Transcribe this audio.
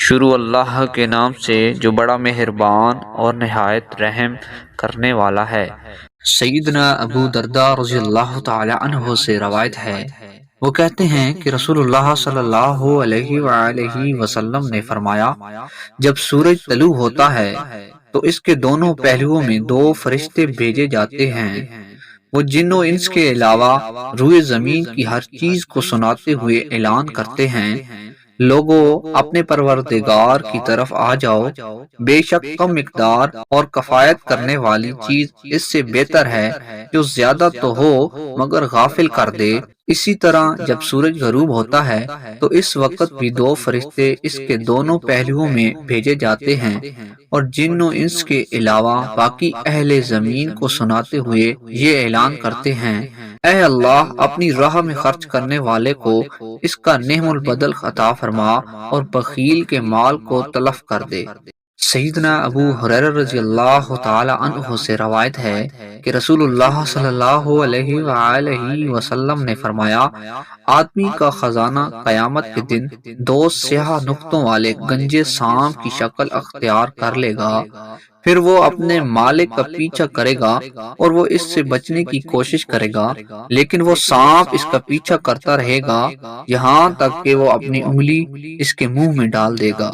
شروع اللہ کے نام سے جو بڑا مہربان اور نہایت رحم کرنے والا ہے۔ سیدنا ابو درداء رضی اللہ تعالی عنہ سے روایت ہے، وہ کہتے ہیں کہ رسول اللہ صلی اللہ علیہ وآلہ وسلم نے فرمایا، جب سورج طلوع ہوتا ہے تو اس کے دونوں پہلوؤں میں دو فرشتے بھیجے جاتے ہیں، وہ جن و انس کے علاوہ روئے زمین کی ہر چیز کو سناتے ہوئے اعلان کرتے ہیں، لوگوں اپنے پروردگار کی طرف آ جاؤ، بے شک کم مقدار اور کفایت کرنے والی چیز اس سے بہتر ہے جو زیادہ تو ہو مگر غافل کر دے۔ اسی طرح جب سورج غروب ہوتا ہے تو اس وقت بھی دو فرشتے اس کے دونوں پہلوؤں میں بھیجے جاتے ہیں اور جن و انس کے علاوہ باقی اہل زمین کو سناتے ہوئے یہ اعلان کرتے ہیں، اے اللہ اپنی راہ میں خرچ کرنے والے کو اس کا نعم البدل عطا فرما اور بخیل کے مال کو تلف کر دے۔ سیدنا ابو ہریرہ رضی اللہ تعالی عنہ سے روایت ہے کہ رسول اللہ صلی اللہ علیہ وآلہ وسلم نے فرمایا، آدمی کا خزانہ قیامت کے دن دو سیاہ نقطوں والے گنجے سانپ کی شکل اختیار کر لے گا، پھر وہ اپنے مالک کا پیچھا کرے گا اور وہ اس سے بچنے کی کوشش کرے گا، لیکن وہ سانپ اس کا پیچھا کرتا رہے گا یہاں تک کہ وہ اپنی انگلی اس کے منہ میں ڈال دے گا۔